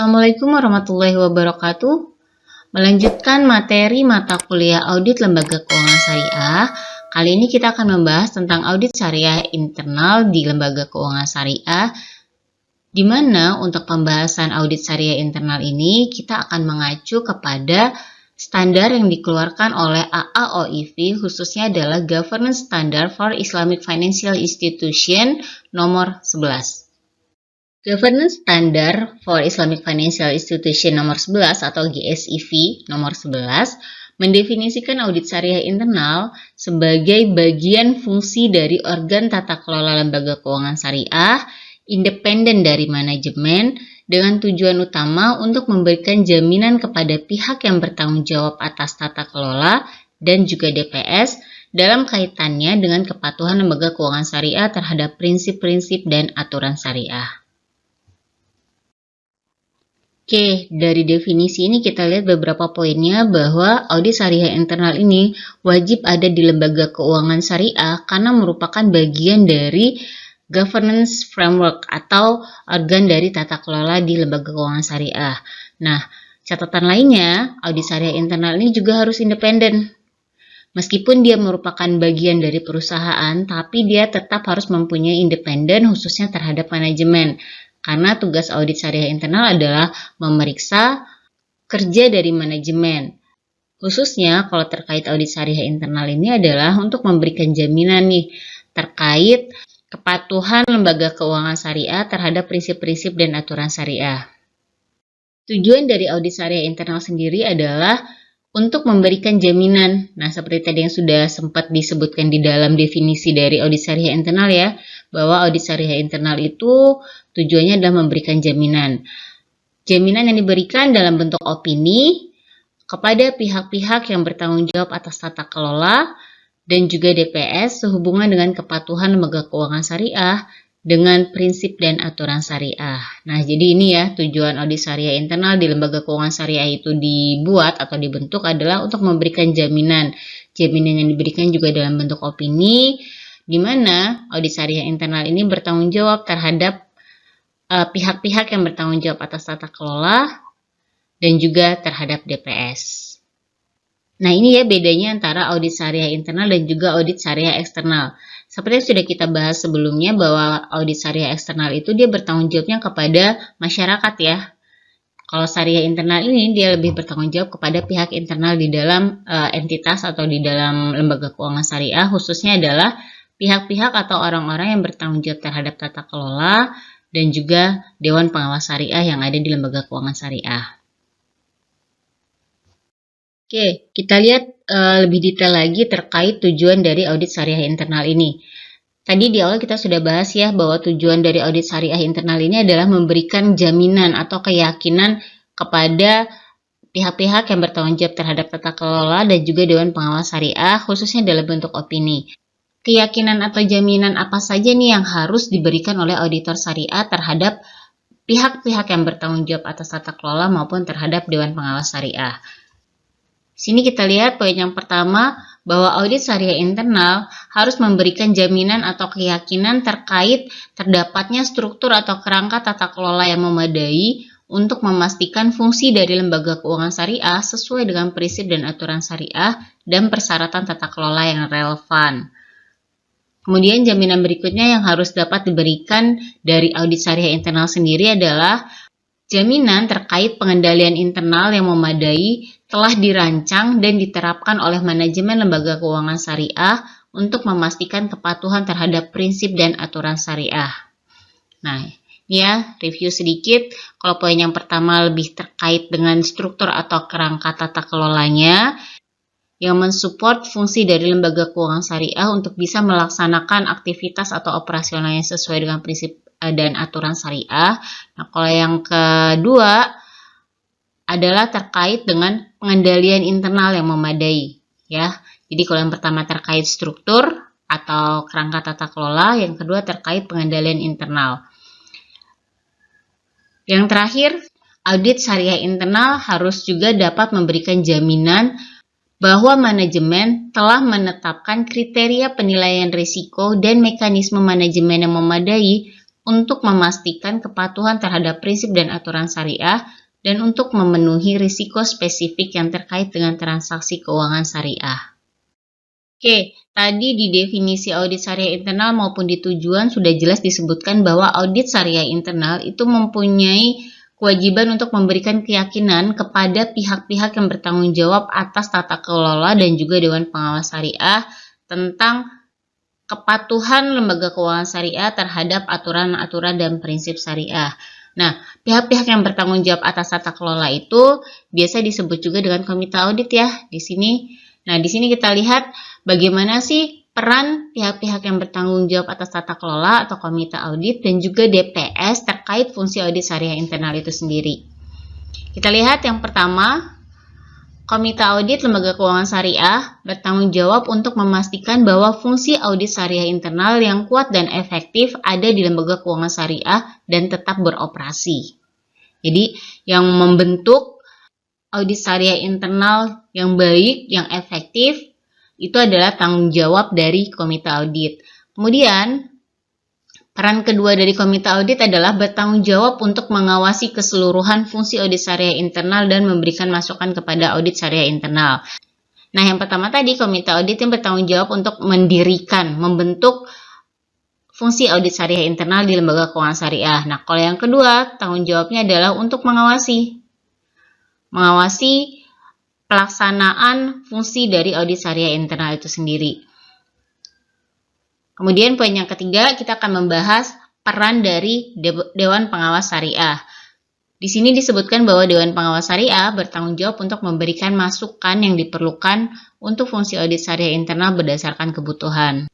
Assalamualaikum warahmatullahi wabarakatuh. Melanjutkan materi mata kuliah audit lembaga keuangan syariah. Kali ini kita akan membahas tentang audit syariah internal di lembaga keuangan syariah, di mana untuk pembahasan audit syariah internal ini kita akan mengacu kepada standar yang dikeluarkan oleh AAOIV, khususnya adalah Governance Standard for Islamic Financial Institution nomor 11. Governance Standard for Islamic Financial Institution nomor 11 atau GSIF nomor 11 mendefinisikan audit syariah internal sebagai bagian fungsi dari organ tata kelola lembaga keuangan syariah, independen dari manajemen, dengan tujuan utama untuk memberikan jaminan kepada pihak yang bertanggung jawab atas tata kelola dan juga DPS dalam kaitannya dengan kepatuhan lembaga keuangan syariah terhadap prinsip-prinsip dan aturan syariah. Oke, dari definisi ini kita lihat beberapa poinnya bahwa audit syariah internal ini wajib ada di lembaga keuangan syariah karena merupakan bagian dari governance framework atau organ dari tata kelola di lembaga keuangan syariah. Nah, catatan lainnya, audit syariah internal ini juga harus independen. Meskipun dia merupakan bagian dari perusahaan, tapi dia tetap harus mempunyai independen khususnya terhadap manajemen. Karena tugas audit syariah internal adalah memeriksa kerja dari manajemen. Khususnya kalau terkait audit syariah internal ini adalah untuk memberikan jaminan nih terkait kepatuhan lembaga keuangan syariah terhadap prinsip-prinsip dan aturan syariah. Tujuan dari audit syariah internal sendiri adalah untuk memberikan jaminan. Nah, seperti tadi yang sudah sempat disebutkan di dalam definisi dari audit syariah internal ya, bahwa audit syariah internal itu tujuannya adalah memberikan jaminan. Jaminan yang diberikan dalam bentuk opini kepada pihak-pihak yang bertanggung jawab atas tata kelola dan juga DPS sehubungan dengan kepatuhan lembaga keuangan syariah dengan prinsip dan aturan syariah. Nah, jadi ini ya tujuan audit syariah internal di lembaga keuangan syariah itu dibuat atau dibentuk adalah untuk memberikan jaminan. Jaminan yang diberikan juga dalam bentuk opini, di mana audit syariah internal ini bertanggung jawab terhadap pihak-pihak yang bertanggung jawab atas tata kelola dan juga terhadap DPS. Nah, ini ya bedanya antara audit syariah internal dan juga audit syariah eksternal. Seperti yang sudah kita bahas sebelumnya bahwa audit syariah eksternal itu dia bertanggung jawabnya kepada masyarakat ya. Kalau syariah internal ini dia lebih bertanggung jawab kepada pihak internal di dalam entitas atau di dalam lembaga keuangan syariah, khususnya adalah pihak-pihak atau orang-orang yang bertanggung jawab terhadap tata kelola dan juga Dewan Pengawas Syariah yang ada di lembaga keuangan syariah. Oke, kita lihat lebih detail lagi terkait tujuan dari audit syariah internal ini. Tadi di awal kita sudah bahas ya bahwa tujuan dari audit syariah internal ini adalah memberikan jaminan atau keyakinan kepada pihak-pihak yang bertanggung jawab terhadap tata kelola dan juga Dewan Pengawas Syariah khususnya dalam bentuk opini. Keyakinan atau jaminan apa saja nih yang harus diberikan oleh auditor syariah terhadap pihak-pihak yang bertanggung jawab atas tata kelola maupun terhadap Dewan Pengawas Syariah. Sini kita lihat poin yang pertama bahwa audit syariah internal harus memberikan jaminan atau keyakinan terkait terdapatnya struktur atau kerangka tata kelola yang memadai untuk memastikan fungsi dari lembaga keuangan syariah sesuai dengan prinsip dan aturan syariah dan persyaratan tata kelola yang relevan. Kemudian jaminan berikutnya yang harus dapat diberikan dari audit syariah internal sendiri adalah jaminan terkait pengendalian internal yang memadai telah dirancang dan diterapkan oleh manajemen lembaga keuangan syariah untuk memastikan kepatuhan terhadap prinsip dan aturan syariah. Nah, ini ya review sedikit. Kalau poin yang pertama lebih terkait dengan struktur atau kerangka tata kelolanya yang mensupport fungsi dari lembaga keuangan syariah untuk bisa melaksanakan aktivitas atau operasionalnya sesuai dengan prinsip dan aturan syariah. Nah, kalau yang kedua adalah terkait dengan pengendalian internal yang memadai ya. Jadi kalau yang pertama terkait struktur atau kerangka tata kelola, yang kedua terkait pengendalian internal. Yang terakhir, audit syariah internal harus juga dapat memberikan jaminan bahwa manajemen telah menetapkan kriteria penilaian risiko dan mekanisme manajemen yang memadai untuk memastikan kepatuhan terhadap prinsip dan aturan syariah dan untuk memenuhi risiko spesifik yang terkait dengan transaksi keuangan syariah. Oke, tadi di definisi audit syariah internal maupun di tujuan sudah jelas disebutkan bahwa audit syariah internal itu mempunyai kewajiban untuk memberikan keyakinan kepada pihak-pihak yang bertanggung jawab atas tata kelola dan juga Dewan Pengawas Syariah tentang kepatuhan lembaga keuangan syariah terhadap aturan-aturan dan prinsip syariah. Nah, pihak-pihak yang bertanggung jawab atas tata kelola itu biasa disebut juga dengan komite audit ya di sini. Nah, di sini kita lihat bagaimana sih peran pihak-pihak yang bertanggung jawab atas tata kelola atau komite audit dan juga DPS terkait fungsi audit syariah internal itu sendiri. Kita lihat yang pertama, komite audit lembaga keuangan syariah bertanggung jawab untuk memastikan bahwa fungsi audit syariah internal yang kuat dan efektif ada di lembaga keuangan syariah dan tetap beroperasi. Jadi, yang membentuk audit syariah internal yang baik, yang efektif, itu adalah tanggung jawab dari komite audit. Kemudian, peran kedua dari komite audit adalah bertanggung jawab untuk mengawasi keseluruhan fungsi audit syariah internal dan memberikan masukan kepada audit syariah internal. Nah, yang pertama tadi, komite audit yang bertanggung jawab untuk mendirikan, membentuk fungsi audit syariah internal di lembaga keuangan syariah. Nah, kalau yang kedua, tanggung jawabnya adalah untuk mengawasi pelaksanaan fungsi dari audit syariah internal itu sendiri. Kemudian poin yang ketiga, kita akan membahas peran dari Dewan Pengawas Syariah. Di sini disebutkan bahwa Dewan Pengawas Syariah bertanggung jawab untuk memberikan masukan yang diperlukan untuk fungsi audit syariah internal berdasarkan kebutuhan.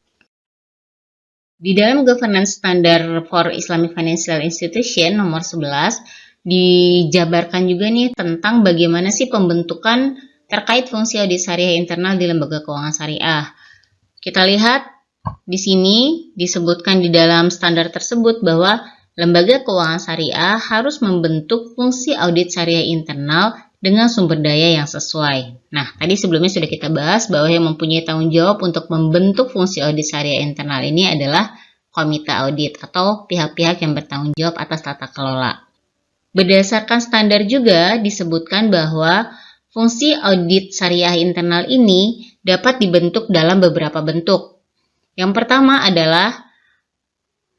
Di dalam Governance Standard for Islamic Financial Institution nomor 11, dijabarkan juga nih tentang bagaimana sih pembentukan terkait fungsi audit syariah internal di lembaga keuangan syariah. Kita lihat di sini disebutkan di dalam standar tersebut bahwa lembaga keuangan syariah harus membentuk fungsi audit syariah internal dengan sumber daya yang sesuai. Nah, tadi sebelumnya sudah kita bahas bahwa yang mempunyai tanggung jawab untuk membentuk fungsi audit syariah internal ini adalah komite audit atau pihak-pihak yang bertanggung jawab atas tata kelola. Berdasarkan standar juga disebutkan bahwa fungsi audit syariah internal ini dapat dibentuk dalam beberapa bentuk. Yang pertama adalah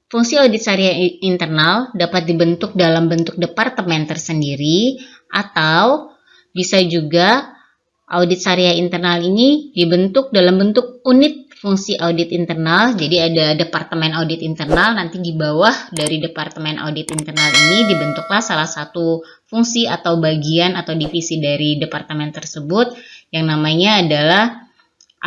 fungsi audit syariah internal dapat dibentuk dalam bentuk departemen tersendiri atau bisa juga audit syariah internal ini dibentuk dalam bentuk unit fungsi audit internal. Jadi ada departemen audit internal, nanti di bawah dari departemen audit internal ini dibentuklah salah satu fungsi atau bagian atau divisi dari departemen tersebut yang namanya adalah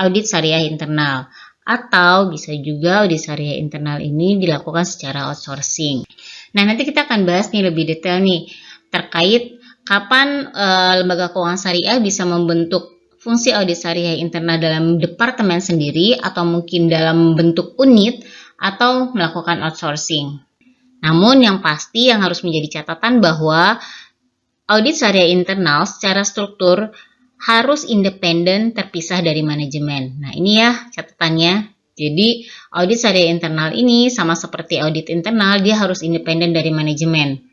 audit syariah internal. Atau bisa juga audit syariah internal ini dilakukan secara outsourcing. Nah, nanti kita akan bahas nih lebih detail nih terkait kapan lembaga keuangan syariah bisa membentuk fungsi audit syariah internal dalam departemen sendiri atau mungkin dalam bentuk unit atau melakukan outsourcing. Namun yang pasti yang harus menjadi catatan bahwa audit syariah internal secara struktur harus independen terpisah dari manajemen. Nah, ini ya catatannya. Jadi, audit syariah internal ini sama seperti audit internal, dia harus independen dari manajemen.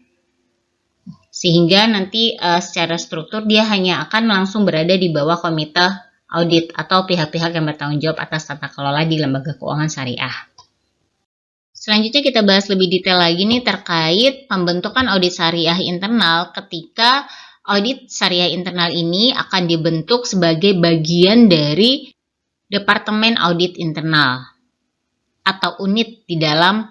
Sehingga nanti secara struktur dia hanya akan langsung berada di bawah komite audit atau pihak-pihak yang bertanggung jawab atas tata kelola di lembaga keuangan syariah. Selanjutnya kita bahas lebih detail lagi nih terkait pembentukan audit syariah internal ketika audit syariah internal ini akan dibentuk sebagai bagian dari Departemen Audit Internal atau unit di dalam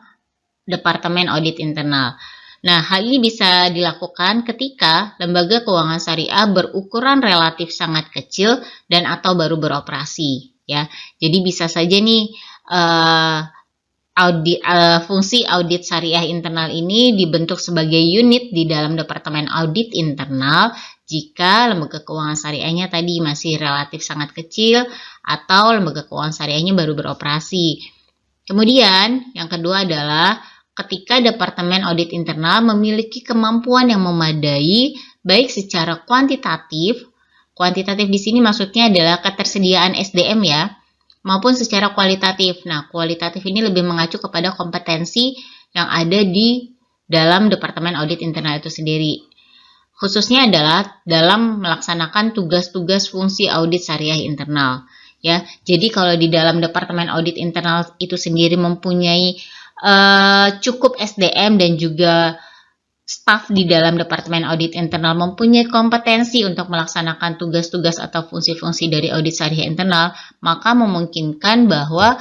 Departemen Audit Internal. Nah, hal ini bisa dilakukan ketika lembaga keuangan syariah berukuran relatif sangat kecil dan atau baru beroperasi, ya. Jadi bisa saja nih fungsi audit syariah internal ini dibentuk sebagai unit di dalam Departemen Audit Internal jika lembaga keuangan syariahnya tadi masih relatif sangat kecil atau lembaga keuangan syariahnya baru beroperasi. Kemudian, yang kedua adalah ketika Departemen Audit Internal memiliki kemampuan yang memadai baik secara kuantitatif di sini maksudnya adalah ketersediaan SDM ya, maupun secara kualitatif. Nah, kualitatif ini lebih mengacu kepada kompetensi yang ada di dalam Departemen Audit Internal itu sendiri. Khususnya adalah dalam melaksanakan tugas-tugas fungsi audit syariah internal. Ya, jadi kalau di dalam Departemen Audit Internal itu sendiri mempunyai cukup SDM dan juga staf di dalam Departemen Audit Internal mempunyai kompetensi untuk melaksanakan tugas-tugas atau fungsi-fungsi dari audit syariah internal, maka memungkinkan bahwa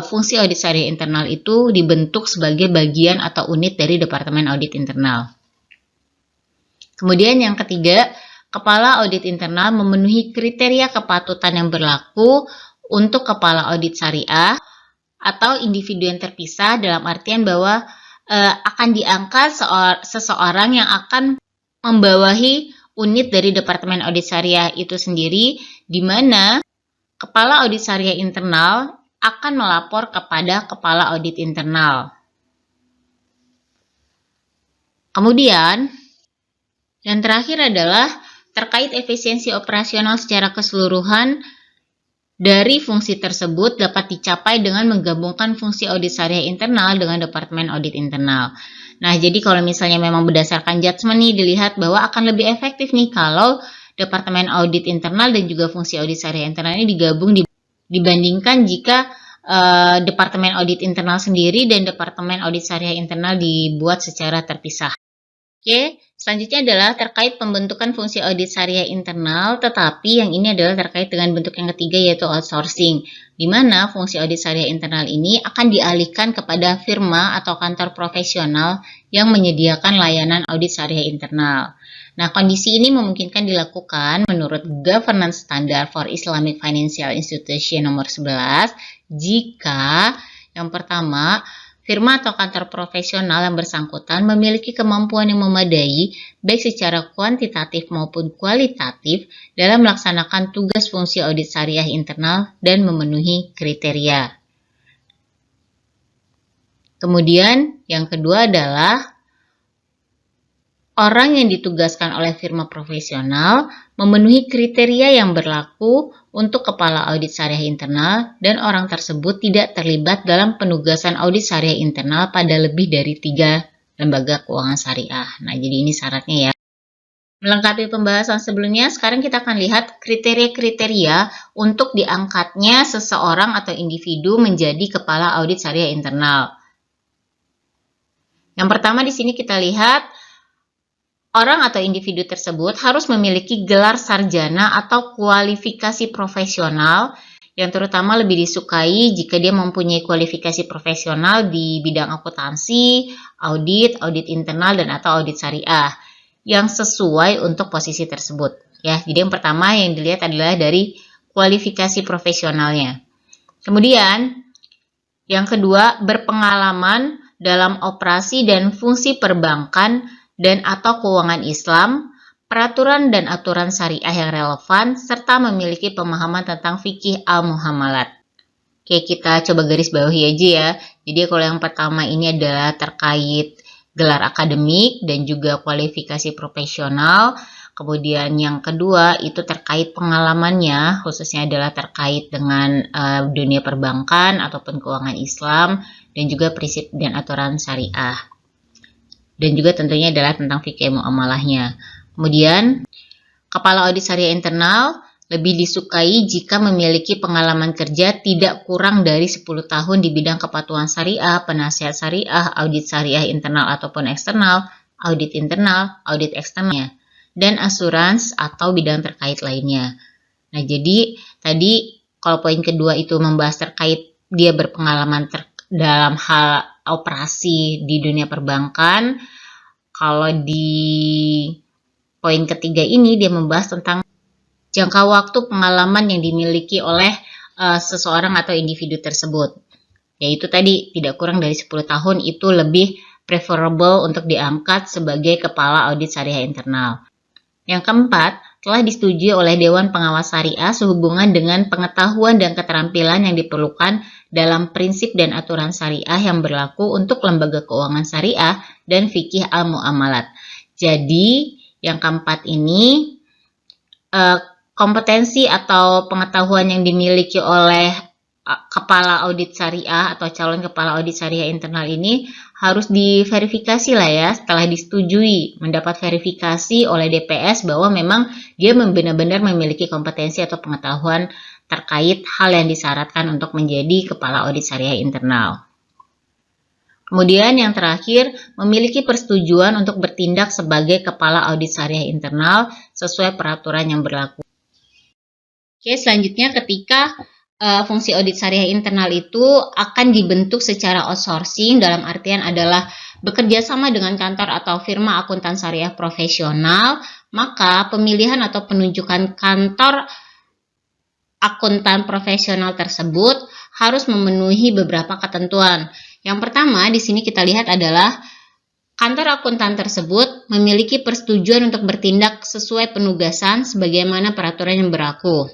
fungsi audit syariah internal itu dibentuk sebagai bagian atau unit dari Departemen Audit Internal. Kemudian yang ketiga, kepala audit internal memenuhi kriteria kepatutan yang berlaku untuk kepala audit syariah atau individu yang terpisah, dalam artian bahwa akan diangkat seseorang yang akan membawahi unit dari Departemen Audit Syariah itu sendiri, di mana kepala audit syariah internal akan melapor kepada kepala audit internal. Kemudian yang terakhir adalah terkait efisiensi operasional secara keseluruhan dari fungsi tersebut dapat dicapai dengan menggabungkan fungsi audit syariah internal dengan Departemen Audit Internal. Nah, jadi kalau misalnya memang berdasarkan judgement nih, dilihat bahwa akan lebih efektif nih kalau Departemen Audit Internal dan juga fungsi audit syariah internal ini digabung dibandingkan jika Departemen Audit Internal sendiri dan Departemen Audit Syariah Internal dibuat secara terpisah. Oke, selanjutnya adalah terkait pembentukan fungsi audit syariah internal, tetapi yang ini adalah terkait dengan bentuk yang ketiga yaitu outsourcing, di mana fungsi audit syariah internal ini akan dialihkan kepada firma atau kantor profesional yang menyediakan layanan audit syariah internal. Nah, kondisi ini memungkinkan dilakukan menurut Governance Standard for Islamic Financial Institution nomor 11 jika yang pertama, firma atau kantor profesional yang bersangkutan memiliki kemampuan yang memadai baik secara kuantitatif maupun kualitatif dalam melaksanakan tugas fungsi audit syariah internal dan memenuhi kriteria. Kemudian yang kedua adalah orang yang ditugaskan oleh firma profesional memenuhi kriteria yang berlaku untuk kepala audit syariah internal dan orang tersebut tidak terlibat dalam penugasan audit syariah internal pada lebih dari 3 lembaga keuangan syariah. Nah, jadi ini syaratnya ya. Melengkapi pembahasan sebelumnya, sekarang kita akan lihat kriteria-kriteria untuk diangkatnya seseorang atau individu menjadi kepala audit syariah internal. Yang pertama di sini kita lihat orang atau individu tersebut harus memiliki gelar sarjana atau kualifikasi profesional yang terutama lebih disukai jika dia mempunyai kualifikasi profesional di bidang akuntansi, audit, audit internal, dan atau audit syariah yang sesuai untuk posisi tersebut. Ya, jadi yang pertama yang dilihat adalah dari kualifikasi profesionalnya. Kemudian yang kedua, berpengalaman dalam operasi dan fungsi perbankan dan atau keuangan Islam, peraturan dan aturan syariah yang relevan, serta memiliki pemahaman tentang fikih al-muamalat. Oke, kita coba garis bawahi aja ya. Jadi kalau yang pertama ini adalah terkait gelar akademik dan juga kualifikasi profesional. Kemudian yang kedua itu terkait pengalamannya, khususnya adalah terkait dengan dunia perbankan ataupun keuangan Islam, dan juga prinsip dan aturan syariah. Dan juga tentunya adalah tentang fikih muamalahnya. Kemudian, kepala audit syariah internal lebih disukai jika memiliki pengalaman kerja tidak kurang dari 10 tahun di bidang kepatuhan syariah, penasihat syariah, audit syariah internal ataupun eksternal, audit internal, audit eksternalnya, dan asurans atau bidang terkait lainnya. Nah, jadi tadi kalau poin kedua itu membahas terkait dia berpengalaman dalam hal operasi di dunia perbankan. Kalau di poin ketiga ini dia membahas tentang jangka waktu pengalaman yang dimiliki oleh seseorang atau individu tersebut. Yaitu tadi tidak kurang dari 10 tahun itu lebih preferable untuk diangkat sebagai kepala audit syariah internal. Yang keempat, telah disetujui oleh Dewan Pengawas Syariah sehubungan dengan pengetahuan dan keterampilan yang diperlukan dalam prinsip dan aturan syariah yang berlaku untuk lembaga keuangan syariah dan fikih al-muamalat. Jadi, yang keempat ini kompetensi atau pengetahuan yang dimiliki oleh kepala audit syariah atau calon kepala audit syariah internal ini harus diverifikasi lah ya, setelah disetujui, mendapat verifikasi oleh DPS bahwa memang dia benar-benar memiliki kompetensi atau pengetahuan terkait hal yang disyaratkan untuk menjadi kepala audit syariah internal. Kemudian yang terakhir, memiliki persetujuan untuk bertindak sebagai kepala audit syariah internal sesuai peraturan yang berlaku. Oke, selanjutnya ketika fungsi audit syariah internal itu akan dibentuk secara outsourcing, dalam artian adalah bekerja sama dengan kantor atau firma akuntan syariah profesional, maka pemilihan atau penunjukan kantor akuntan profesional tersebut harus memenuhi beberapa ketentuan. Yang pertama di sini kita lihat adalah kantor akuntan tersebut memiliki persetujuan untuk bertindak sesuai penugasan sebagaimana peraturan yang berlaku.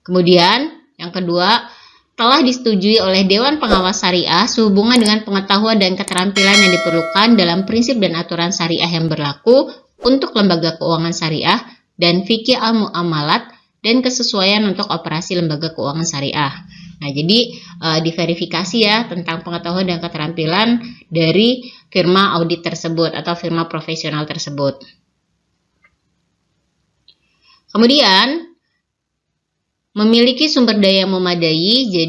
Kemudian yang kedua, telah disetujui oleh Dewan Pengawas Syariah sehubungan dengan pengetahuan dan keterampilan yang diperlukan dalam prinsip dan aturan syariah yang berlaku untuk lembaga keuangan syariah dan fikih al-muamalat dan kesesuaian untuk operasi lembaga keuangan syariah. Nah, jadi diverifikasi ya tentang pengetahuan dan keterampilan dari firma audit tersebut atau firma profesional tersebut. Kemudian memiliki sumber daya yang memadai,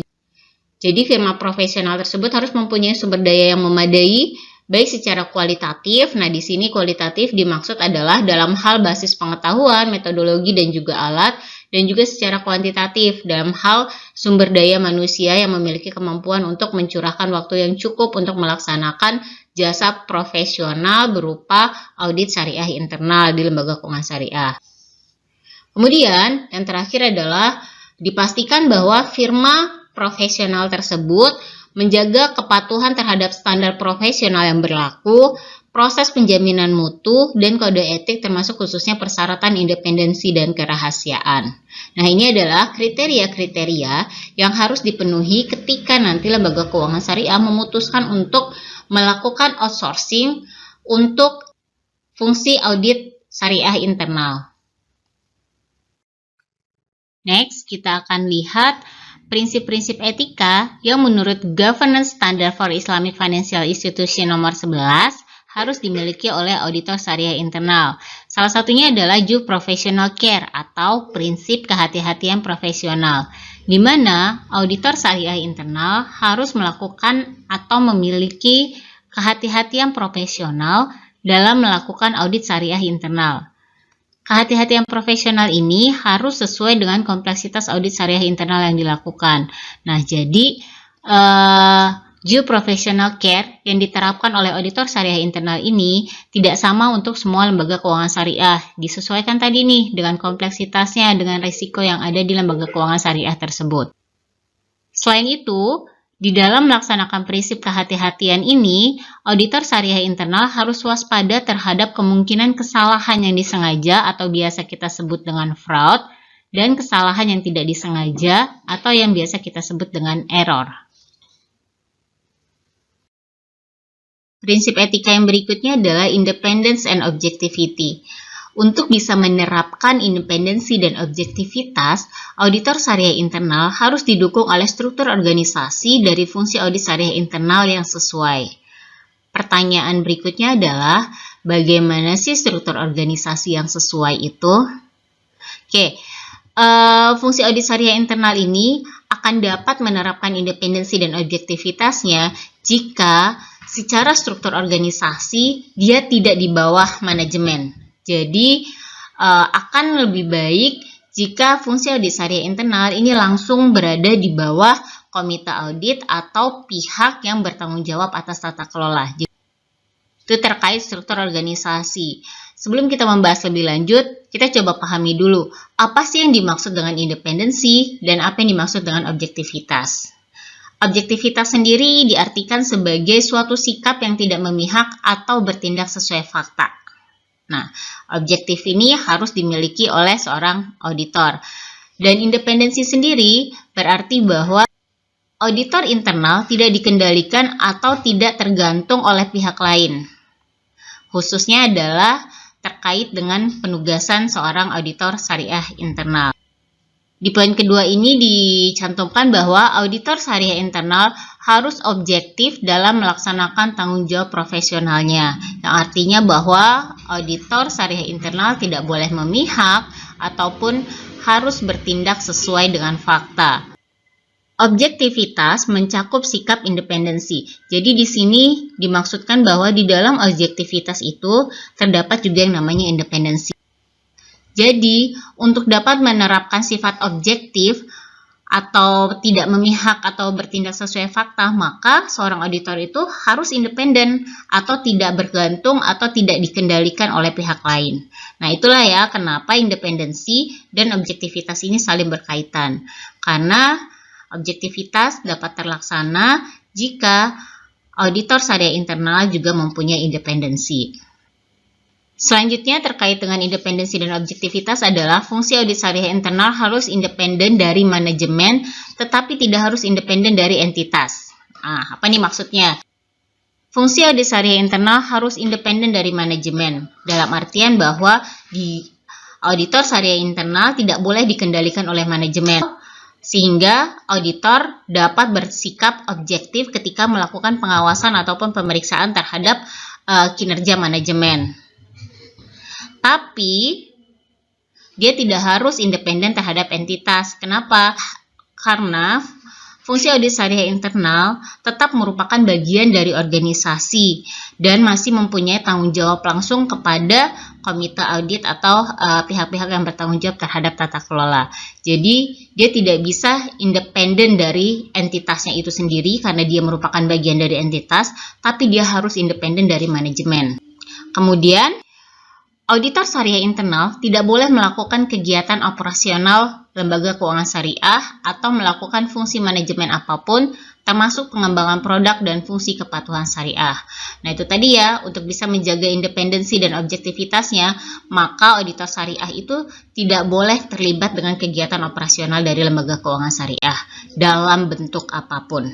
jadi firma profesional tersebut harus mempunyai sumber daya yang memadai, baik secara kualitatif. Nah, di sini kualitatif dimaksud adalah dalam hal basis pengetahuan, metodologi, dan juga alat, dan juga secara kuantitatif dalam hal sumber daya manusia yang memiliki kemampuan untuk mencurahkan waktu yang cukup untuk melaksanakan jasa profesional berupa audit syariah internal di lembaga keuangan syariah. Kemudian, yang terakhir adalah dipastikan bahwa firma profesional tersebut menjaga kepatuhan terhadap standar profesional yang berlaku, proses penjaminan mutu, dan kode etik termasuk khususnya persyaratan independensi dan kerahasiaan. Nah, ini adalah kriteria-kriteria yang harus dipenuhi ketika nanti lembaga keuangan syariah memutuskan untuk melakukan outsourcing untuk fungsi audit syariah internal. Next, kita akan lihat prinsip-prinsip etika yang menurut Governance Standard for Islamic Financial Institution nomor 11 harus dimiliki oleh auditor syariah internal. Salah satunya adalah due professional care atau prinsip kehati-hatian profesional, di mana auditor syariah internal harus melakukan atau memiliki kehati-hatian profesional dalam melakukan audit syariah internal. Kehati-hatian profesional ini harus sesuai dengan kompleksitas audit syariah internal yang dilakukan. Nah, jadi due professional care yang diterapkan oleh auditor syariah internal ini tidak sama untuk semua lembaga keuangan syariah. Disesuaikan tadi nih dengan kompleksitasnya, dengan risiko yang ada di lembaga keuangan syariah tersebut. Selain itu, di dalam melaksanakan prinsip kehati-hatian ini, auditor syariah internal harus waspada terhadap kemungkinan kesalahan yang disengaja atau biasa kita sebut dengan fraud, dan kesalahan yang tidak disengaja atau yang biasa kita sebut dengan error. Prinsip etika yang berikutnya adalah independence and objectivity. Untuk bisa menerapkan independensi dan objektivitas, auditor syariah internal harus didukung oleh struktur organisasi dari fungsi audit syariah internal yang sesuai. Pertanyaan berikutnya adalah, bagaimana sih struktur organisasi yang sesuai itu? Fungsi audit syariah internal ini akan dapat menerapkan independensi dan objektivitasnya jika secara struktur organisasi dia tidak di bawah manajemen. Jadi akan lebih baik jika fungsi audit syariah internal ini langsung berada di bawah komite audit atau pihak yang bertanggung jawab atas tata kelola. Itu terkait struktur organisasi. Sebelum kita membahas lebih lanjut, kita coba pahami dulu apa sih yang dimaksud dengan independensi dan apa yang dimaksud dengan objektivitas. Objektivitas sendiri diartikan sebagai suatu sikap yang tidak memihak atau bertindak sesuai fakta. Nah, objektif ini harus dimiliki oleh seorang auditor. Dan independensi sendiri berarti bahwa auditor internal tidak dikendalikan atau tidak tergantung oleh pihak lain. Khususnya adalah terkait dengan penugasan seorang auditor syariah internal. Di poin kedua ini dicantumkan bahwa auditor syariah internal harus objektif dalam melaksanakan tanggung jawab profesionalnya, yang artinya bahwa auditor syariah internal tidak boleh memihak ataupun harus bertindak sesuai dengan fakta. Objektivitas mencakup sikap independensi. Jadi di sini dimaksudkan bahwa di dalam objektivitas itu terdapat juga yang namanya independensi. Jadi, untuk dapat menerapkan sifat objektif atau tidak memihak atau bertindak sesuai fakta, maka seorang auditor itu harus independen atau tidak bergantung atau tidak dikendalikan oleh pihak lain. Nah, itulah ya kenapa independensi dan objektivitas ini saling berkaitan. Karena objektivitas dapat terlaksana jika auditor syariah internal juga mempunyai independensi. Selanjutnya terkait dengan independensi dan objektivitas adalah fungsi audit syariah internal harus independen dari manajemen tetapi tidak harus independen dari entitas. Nah, apa nih maksudnya? Fungsi audit syariah internal harus independen dari manajemen dalam artian bahwa di auditor syariah internal tidak boleh dikendalikan oleh manajemen sehingga auditor dapat bersikap objektif ketika melakukan pengawasan ataupun pemeriksaan terhadap kinerja manajemen. Tapi dia tidak harus independen terhadap entitas. Kenapa? Karena fungsi audit syariah internal tetap merupakan bagian dari organisasi dan masih mempunyai tanggung jawab langsung kepada komite audit atau pihak-pihak yang bertanggung jawab terhadap tata kelola. Jadi dia tidak bisa independen dari entitasnya itu sendiri karena dia merupakan bagian dari entitas, tapi dia harus independen dari manajemen. Kemudian auditor syariah internal tidak boleh melakukan kegiatan operasional lembaga keuangan syariah atau melakukan fungsi manajemen apapun, termasuk pengembangan produk dan fungsi kepatuhan syariah. Nah, itu tadi ya, untuk bisa menjaga independensi dan objektivitasnya, maka auditor syariah itu tidak boleh terlibat dengan kegiatan operasional dari lembaga keuangan syariah dalam bentuk apapun.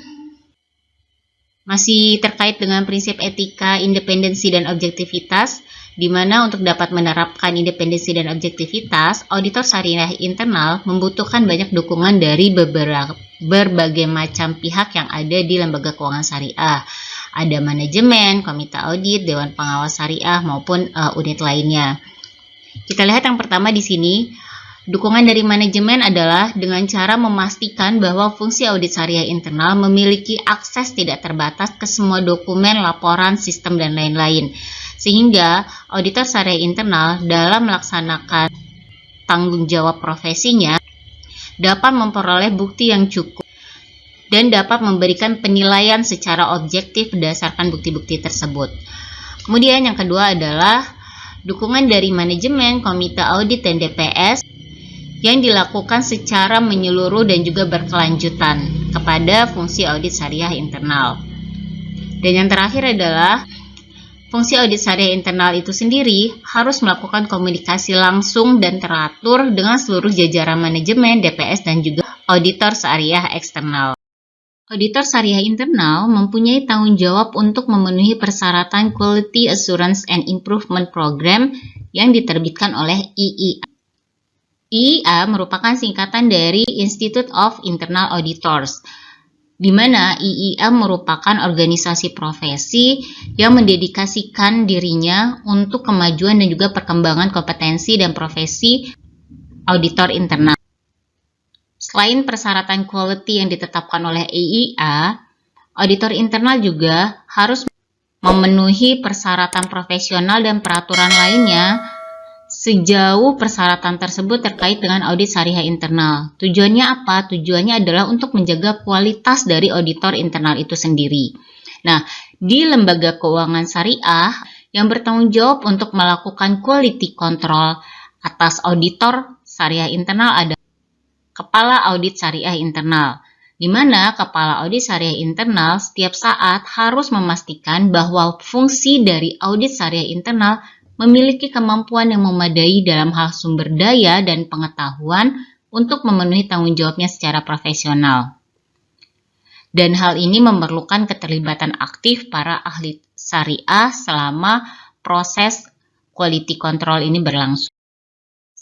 Masih terkait dengan prinsip etika, independensi, dan objektivitas, di mana untuk dapat menerapkan independensi dan objektivitas, auditor syariah internal membutuhkan banyak dukungan dari berbagai macam pihak yang ada di lembaga keuangan syariah. Ada manajemen, komite audit, dewan pengawas syariah, maupun unit lainnya. Kita lihat yang pertama di sini. Dukungan dari manajemen adalah dengan cara memastikan bahwa fungsi audit syariah internal memiliki akses tidak terbatas ke semua dokumen, laporan, sistem, dan lain-lain. Sehingga auditor syariah internal dalam melaksanakan tanggung jawab profesinya dapat memperoleh bukti yang cukup dan dapat memberikan penilaian secara objektif berdasarkan bukti-bukti tersebut. Kemudian yang kedua adalah dukungan dari manajemen, komite audit, dan DPS yang dilakukan secara menyeluruh dan juga berkelanjutan kepada fungsi audit syariah internal. Dan yang terakhir adalah fungsi audit syariah internal itu sendiri harus melakukan komunikasi langsung dan teratur dengan seluruh jajaran manajemen, DPS, dan juga auditor syariah eksternal. Auditor syariah internal mempunyai tanggung jawab untuk memenuhi persyaratan Quality Assurance and Improvement Program yang diterbitkan oleh IIA. IIA merupakan singkatan dari Institute of Internal Auditors, di mana IIA merupakan organisasi profesi yang mendedikasikan dirinya untuk kemajuan dan juga perkembangan kompetensi dan profesi auditor internal. Selain persyaratan quality yang ditetapkan oleh IIA, auditor internal juga harus memenuhi persyaratan profesional dan peraturan lainnya sejauh persyaratan tersebut terkait dengan audit syariah internal. Tujuannya apa? Tujuannya adalah untuk menjaga kualitas dari auditor internal itu sendiri. Nah, di lembaga keuangan syariah yang bertanggung jawab untuk melakukan quality control atas auditor syariah internal ada Kepala Audit Syariah Internal, di mana Kepala Audit Syariah Internal setiap saat harus memastikan bahwa fungsi dari audit syariah internal memiliki kemampuan yang memadai dalam hal sumber daya dan pengetahuan untuk memenuhi tanggung jawabnya secara profesional. Dan hal ini memerlukan keterlibatan aktif para ahli syariah selama proses quality control ini berlangsung.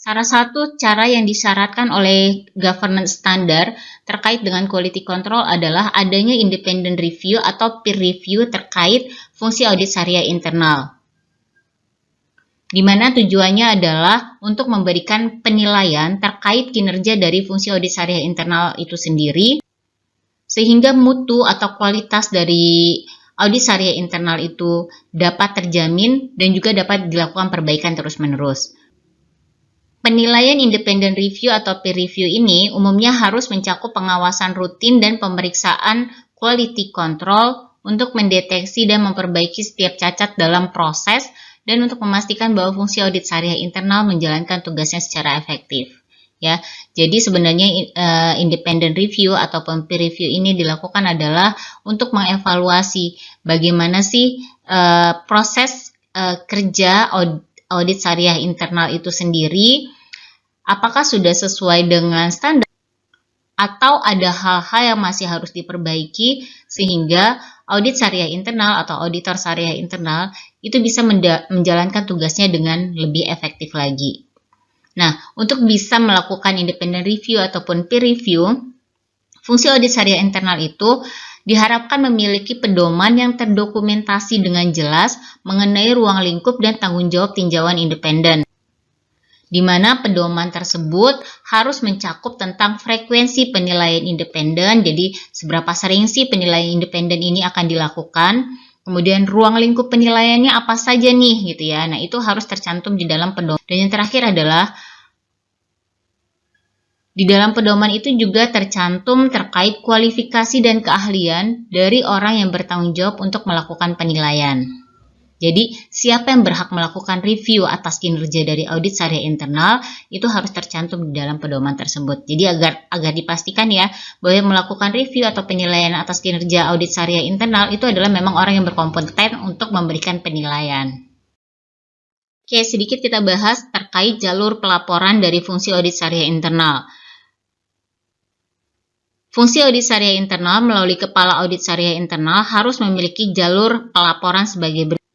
Salah satu cara yang disyaratkan oleh governance standard terkait dengan quality control adalah adanya independent review atau peer review terkait fungsi audit syariah internal, di mana tujuannya adalah untuk memberikan penilaian terkait kinerja dari fungsi audit syariah internal itu sendiri, sehingga mutu atau kualitas dari audit syariah internal itu dapat terjamin dan juga dapat dilakukan perbaikan terus-menerus. Penilaian independent review atau peer review ini umumnya harus mencakup pengawasan rutin dan pemeriksaan quality control untuk mendeteksi dan memperbaiki setiap cacat dalam proses dan untuk memastikan bahwa fungsi audit syariah internal menjalankan tugasnya secara efektif. Ya, jadi sebenarnya independent review ataupun peer review ini dilakukan adalah untuk mengevaluasi bagaimana sih proses kerja audit syariah internal itu sendiri, apakah sudah sesuai dengan standar atau ada hal-hal yang masih harus diperbaiki sehingga audit syariah internal atau auditor syariah internal itu bisa menjalankan tugasnya dengan lebih efektif lagi. Nah, untuk bisa melakukan independent review ataupun peer review, fungsi audit syariah internal itu diharapkan memiliki pedoman yang terdokumentasi dengan jelas mengenai ruang lingkup dan tanggung jawab tinjauan independen, di mana pedoman tersebut harus mencakup tentang frekuensi penilaian independen, jadi seberapa sering sih penilaian independen ini akan dilakukan, kemudian ruang lingkup penilaiannya apa saja nih gitu ya. Nah, itu harus tercantum di dalam pedoman. Dan yang terakhir adalah di dalam pedoman itu juga tercantum terkait kualifikasi dan keahlian dari orang yang bertanggung jawab untuk melakukan penilaian. Jadi, siapa yang berhak melakukan review atas kinerja dari audit syariah internal itu harus tercantum di dalam pedoman tersebut. Jadi, agar dipastikan ya bahwa yang melakukan review atau penilaian atas kinerja audit syariah internal itu adalah memang orang yang berkompeten untuk memberikan penilaian. Oke, sedikit kita bahas terkait jalur pelaporan dari fungsi audit syariah internal. Fungsi audit syariah internal melalui Kepala Audit Syariah Internal harus memiliki jalur pelaporan sebagai berikut.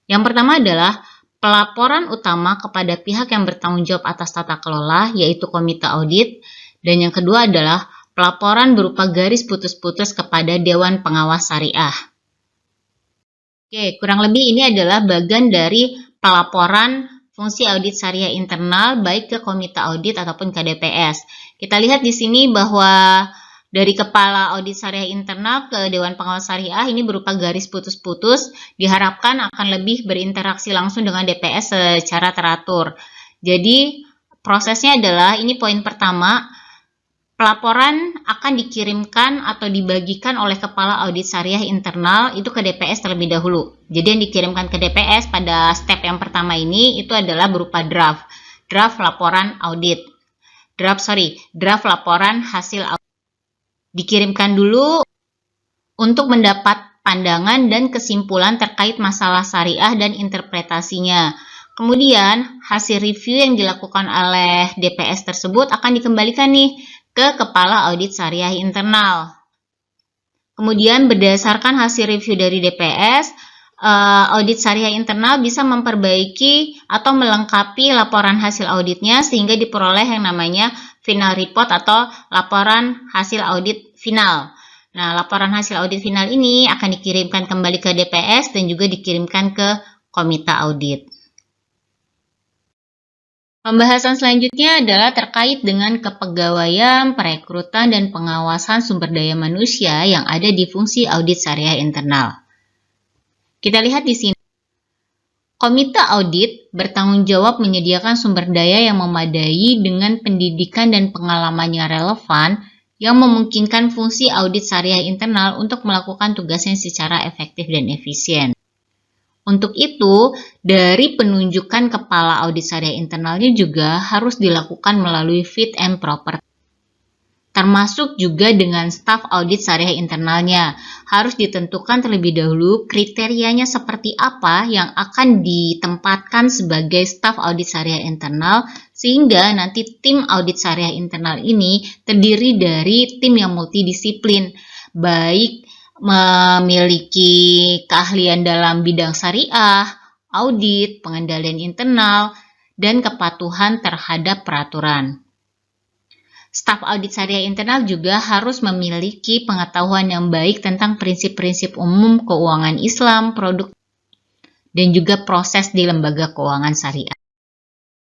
Yang pertama adalah pelaporan utama kepada pihak yang bertanggung jawab atas tata kelola, yaitu komite audit. Dan yang kedua adalah pelaporan berupa garis putus-putus kepada Dewan Pengawas Syariah. Oke, kurang lebih ini adalah bagian dari pelaporan fungsi audit syariah internal baik ke komite audit ataupun ke DPS. Kita lihat di sini bahwa dari Kepala Audit Syariah Internal ke Dewan Pengawas Syariah ini berupa garis putus-putus, diharapkan akan lebih berinteraksi langsung dengan DPS secara teratur. Jadi prosesnya adalah, ini poin pertama, pelaporan akan dikirimkan atau dibagikan oleh Kepala Audit Syariah Internal itu ke DPS terlebih dahulu. Jadi yang dikirimkan ke DPS pada step yang pertama ini itu adalah berupa draft laporan audit. Draft laporan hasil audit. Dikirimkan dulu untuk mendapat pandangan dan kesimpulan terkait masalah syariah dan interpretasinya. Kemudian hasil review yang dilakukan oleh DPS tersebut akan dikembalikan nih ke Kepala Audit Syariah Internal. Kemudian berdasarkan hasil review dari DPS, Audit Syariah Internal bisa memperbaiki atau melengkapi laporan hasil auditnya sehingga diperoleh yang namanya final report atau laporan hasil audit final. Nah, laporan hasil audit final ini akan dikirimkan kembali ke DPS dan juga dikirimkan ke komite audit. Pembahasan selanjutnya adalah terkait dengan kepegawaian, perekrutan, dan pengawasan sumber daya manusia yang ada di fungsi audit syariah internal. Kita lihat di sini. Komite audit bertanggung jawab menyediakan sumber daya yang memadai dengan pendidikan dan pengalaman yang relevan yang memungkinkan fungsi audit syariah internal untuk melakukan tugasnya secara efektif dan efisien. Untuk itu, dari penunjukan Kepala Audit Syariah Internalnya juga harus dilakukan melalui fit and proper, termasuk juga dengan staf audit syariah internalnya. Harus ditentukan terlebih dahulu kriterianya seperti apa yang akan ditempatkan sebagai staf audit syariah internal, sehingga nanti tim audit syariah internal ini terdiri dari tim yang multidisiplin, baik memiliki keahlian dalam bidang syariah, audit, pengendalian internal, dan kepatuhan terhadap peraturan. Staf audit syariah internal juga harus memiliki pengetahuan yang baik tentang prinsip-prinsip umum keuangan Islam, produk, dan juga proses di lembaga keuangan syariah.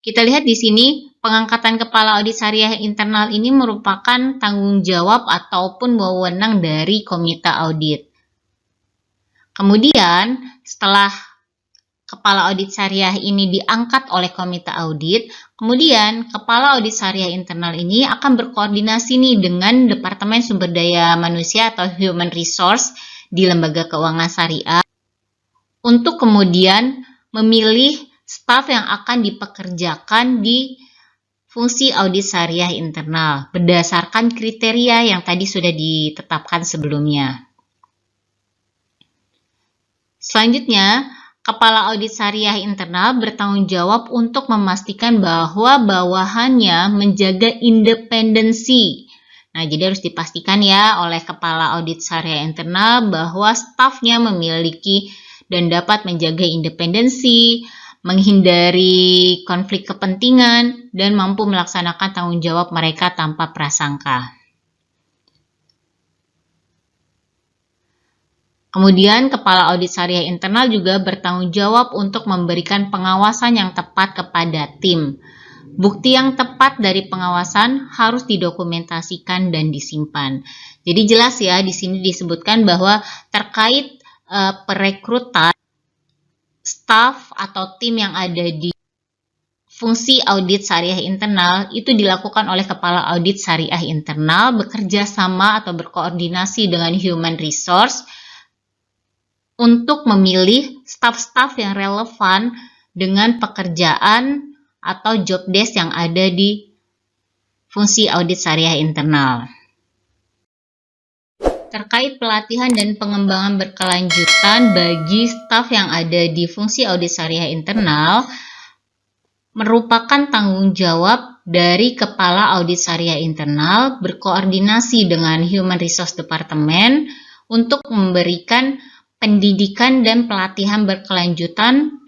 Kita lihat di sini, pengangkatan kepala audit syariah internal ini merupakan tanggung jawab ataupun wewenang dari komite audit. Kemudian, setelah kepala audit syariah ini diangkat oleh komite audit, kemudian kepala audit syariah internal ini akan berkoordinasi nih dengan Departemen Sumber Daya Manusia atau Human Resource di lembaga keuangan syariah untuk kemudian memilih staf yang akan dipekerjakan di fungsi audit syariah internal berdasarkan kriteria yang tadi sudah ditetapkan sebelumnya. Selanjutnya, Kepala Audit Syariah Internal bertanggung jawab untuk memastikan bahwa bawahannya menjaga independensi. Nah, jadi harus dipastikan ya oleh Kepala Audit Syariah Internal bahwa stafnya memiliki dan dapat menjaga independensi, menghindari konflik kepentingan, dan mampu melaksanakan tanggung jawab mereka tanpa prasangka. Kemudian, Kepala Audit Syariah Internal juga bertanggung jawab untuk memberikan pengawasan yang tepat kepada tim. Bukti yang tepat dari pengawasan harus didokumentasikan dan disimpan. Jadi jelas ya, di sini disebutkan bahwa terkait perekrutan staf atau tim yang ada di fungsi audit syariah internal itu dilakukan oleh Kepala Audit Syariah Internal bekerja sama atau berkoordinasi dengan Human Resource untuk memilih staf-staf yang relevan dengan pekerjaan atau job desk yang ada di fungsi audit syariah internal. Terkait pelatihan dan pengembangan berkelanjutan bagi staf yang ada di fungsi audit syariah internal merupakan tanggung jawab dari Kepala Audit Syariah Internal berkoordinasi dengan Human Resource Department untuk memberikan pendidikan dan pelatihan berkelanjutan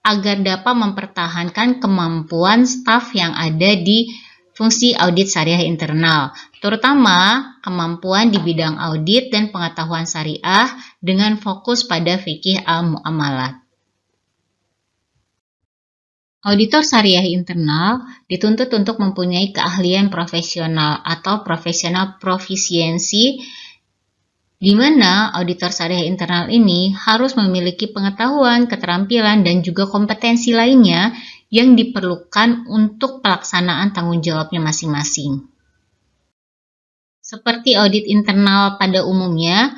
agar dapat mempertahankan kemampuan staf yang ada di fungsi audit syariah internal, terutama kemampuan di bidang audit dan pengetahuan syariah dengan fokus pada fikih al-muamalat. Auditor syariah internal dituntut untuk mempunyai keahlian profesional atau professional proficiency, di mana auditor syariah internal ini harus memiliki pengetahuan, keterampilan, dan juga kompetensi lainnya yang diperlukan untuk pelaksanaan tanggung jawabnya masing-masing. Seperti audit internal pada umumnya,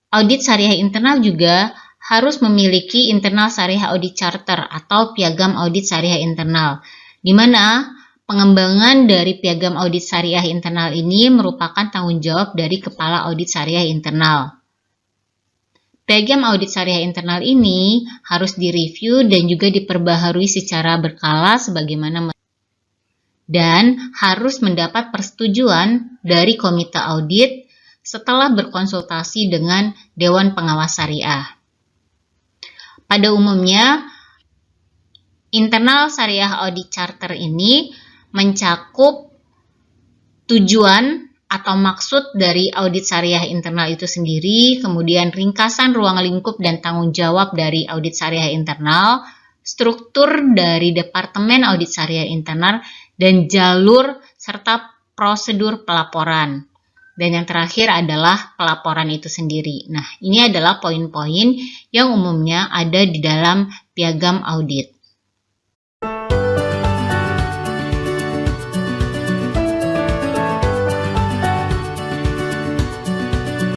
audit syariah internal juga harus memiliki internal syariah audit charter atau piagam audit syariah internal, di mana pengembangan dari piagam audit syariah internal ini merupakan tanggung jawab dari Kepala Audit Syariah Internal. Piagam audit syariah internal ini harus direview dan juga diperbaharui secara berkala sebagaimana dan harus mendapat persetujuan dari komite audit setelah berkonsultasi dengan Dewan Pengawas Syariah. Pada umumnya, internal syariah audit charter ini mencakup tujuan atau maksud dari audit syariah internal itu sendiri, kemudian ringkasan ruang lingkup dan tanggung jawab dari audit syariah internal, struktur dari Departemen Audit Syariah Internal, dan jalur serta prosedur pelaporan. Dan yang terakhir adalah pelaporan itu sendiri. Nah, ini adalah poin-poin yang umumnya ada di dalam piagam audit.